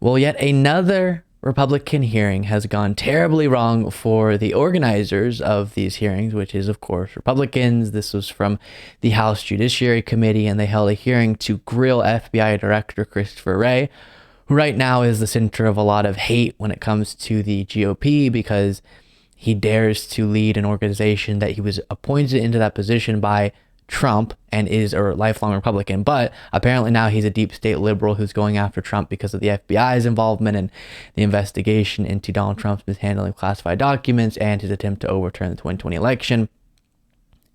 Well, yet another Republican hearing has gone terribly wrong for the organizers of these hearings, which is, of course, Republicans. This was from the House Judiciary Committee, and they held a hearing to grill FBI Director Christopher Wray, who right now is the center of a lot of hate when it comes to the GOP because he dares to lead an organization that he was appointed into that position by Trump and is a lifelong Republican, but apparently now he's a deep state liberal who's going after Trump because of the FBI's involvement in the investigation into Donald Trump's mishandling of classified documents and his attempt to overturn the 2020 election.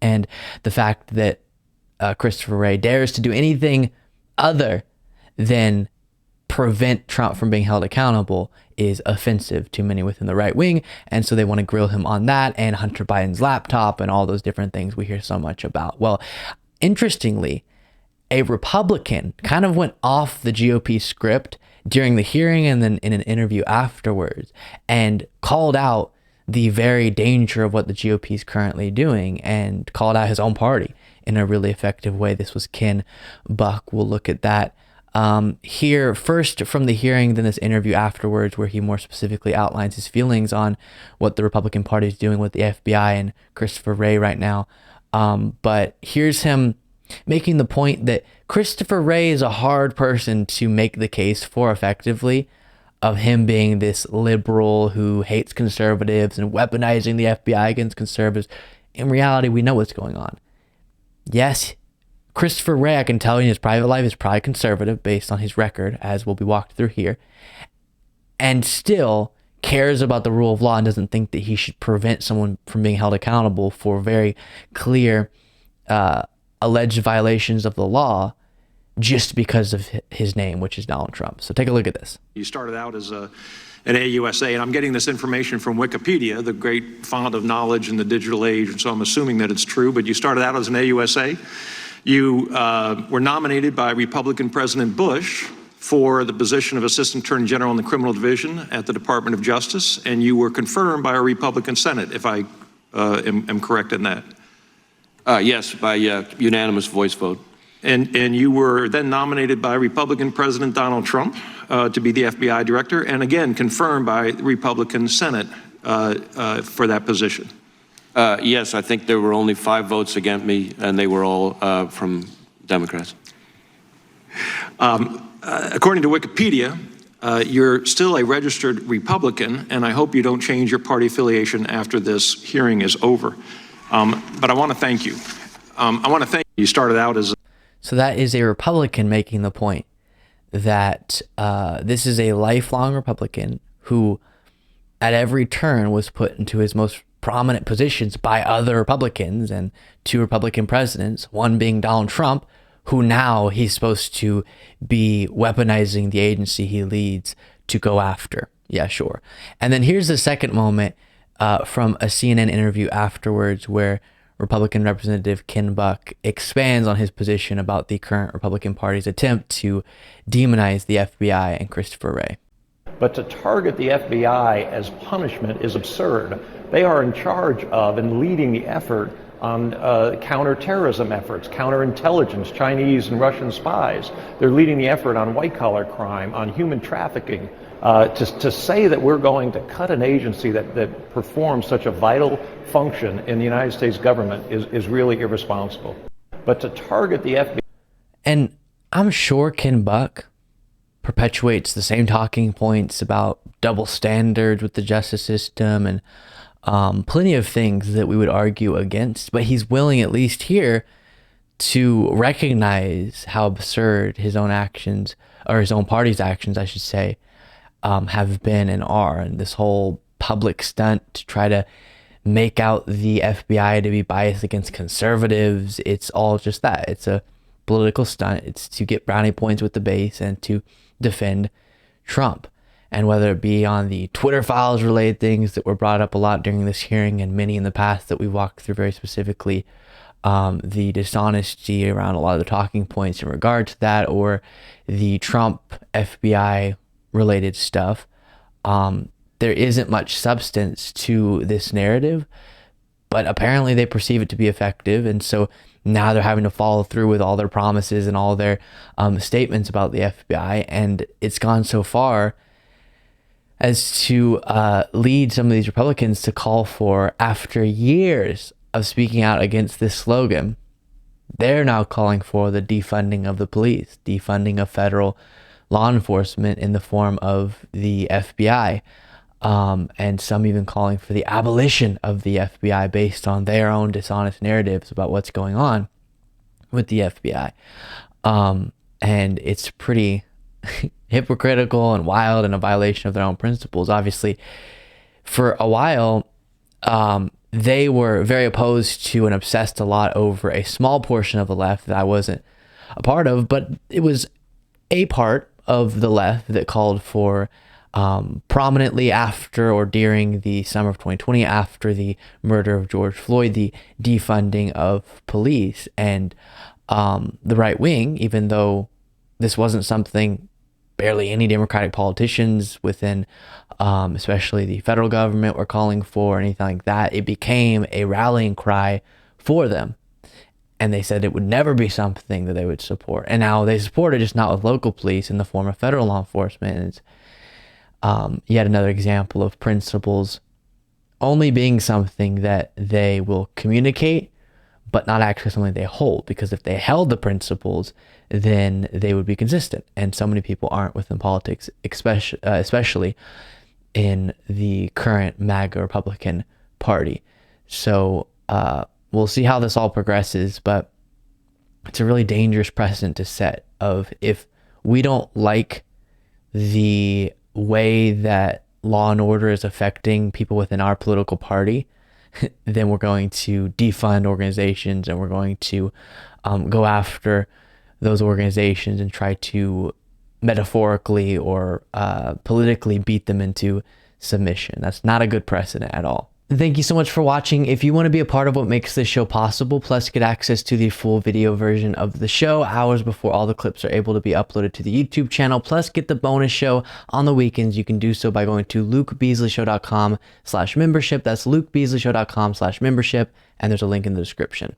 And the fact that Christopher Wray dares to do anything other than prevent Trump from being held accountable is offensive to many within the right wing. And so they want to grill him on that and Hunter Biden's laptop and all those different things we hear so much about. Well, interestingly, a Republican kind of went off the GOP script during the hearing and then in an interview afterwards and called out the very danger of what the GOP is currently doing and called out his own party in a really effective way. This was Ken Buck. We'll look at that here first from the hearing, then this interview afterwards, where he more specifically outlines his feelings on what the Republican Party is doing with the FBI and Christopher Wray right now. But here's him making the point that Christopher Wray is a hard person to make the case for effectively, of him being this liberal who hates conservatives and weaponizing the FBI against conservatives. In reality, we know what's going on. Yes, Christopher Wray, I can tell you in his private life, is probably conservative based on his record, as will be walked through here, and still cares about the rule of law and doesn't think that he should prevent someone from being held accountable for very clear alleged violations of the law just because of his name, which is Donald Trump. So take a look at this. You started out as an AUSA, and I'm getting this information from Wikipedia, the great font of knowledge in the digital age, and so I'm assuming that it's true, but you started out as an AUSA. You were nominated by Republican President Bush for the position of Assistant Attorney General in the Criminal Division at the Department of Justice, and you were confirmed by a Republican Senate, if I am correct in that. Yes, by unanimous voice vote. And you were then nominated by Republican President Donald Trump to be the FBI Director, and again confirmed by the Republican Senate for that position. Yes, I think there were only 5 votes against me, and they were all from Democrats. According to Wikipedia, you're still a registered Republican, and I hope you don't change your party affiliation after this hearing is over. But I want to thank you. I want to thank you. You started out as So that is a Republican making the point that this is a lifelong Republican who at every turn was put into his most prominent positions by other Republicans and 2 Republican presidents, one being Donald Trump, who now he's supposed to be weaponizing the agency he leads to go after. Yeah, sure. And then here's the second moment from a CNN interview afterwards where Republican Representative Ken Buck expands on his position about the current Republican Party's attempt to demonize the FBI and Christopher Wray. But to target the FBI as punishment is absurd. They are in charge of and leading the effort on counterterrorism efforts, counterintelligence, Chinese and Russian spies. They're leading the effort on white-collar crime, on human trafficking. To say that we're going to cut an agency that performs such a vital function in the United States government is really irresponsible. But to target the FBI... And I'm sure Ken Buck perpetuates the same talking points about double standards with the justice system and plenty of things that we would argue against, but he's willing at least here to recognize how absurd his own actions, or his own party's actions, I should say, have been and are. And this whole public stunt to try to make out the FBI to be biased against conservatives, it's all just that. It's a political stunt. It's to get brownie points with the base and to defend Trump. And whether it be on the Twitter files related things that were brought up a lot during this hearing and many in the past that we walked through very specifically, the dishonesty around a lot of the talking points in regard to that, or the Trump FBI related stuff, there isn't much substance to this narrative, but apparently they perceive it to be effective. And so now they're having to follow through with all their promises and all their statements about the FBI. And it's gone so far as to lead some of these Republicans to call for, after years of speaking out against this slogan, they're now calling for the defunding of the police, defunding of federal law enforcement in the form of the FBI. And some even calling for the abolition of the FBI based on their own dishonest narratives about what's going on with the FBI. And it's pretty hypocritical and wild and a violation of their own principles. Obviously, for a while, they were very opposed to and obsessed a lot over a small portion of the left that I wasn't a part of, but it was a part of the left that called for prominently after or during the summer of 2020, after the murder of George Floyd, the defunding of police. And the right wing, even though this wasn't something barely any Democratic politicians within, especially the federal government, were calling for or anything like that, it became a rallying cry for them. And they said it would never be something that they would support. And now they support it, just not with local police in the form of federal law enforcement. And it's yet another example of principles only being something that they will communicate, but not actually something they hold. Because if they held the principles, then they would be consistent. And so many people aren't within politics, especially in the current MAGA Republican Party. So we'll see how this all progresses, but it's a really dangerous precedent to set of, if we don't like the way that law and order is affecting people within our political party, then we're going to defund organizations, and we're going to go after those organizations and try to metaphorically or politically beat them into submission. That's not a good precedent at all. Thank you so much for watching. If you want to be a part of what makes this show possible, plus get access to the full video version of the show hours before all the clips are able to be uploaded to the YouTube channel, plus get the bonus show on the weekends, you can do so by going to lukebeasleyshow.com/membership. That's lukebeasleyshow.com/membership, and there's a link in the description.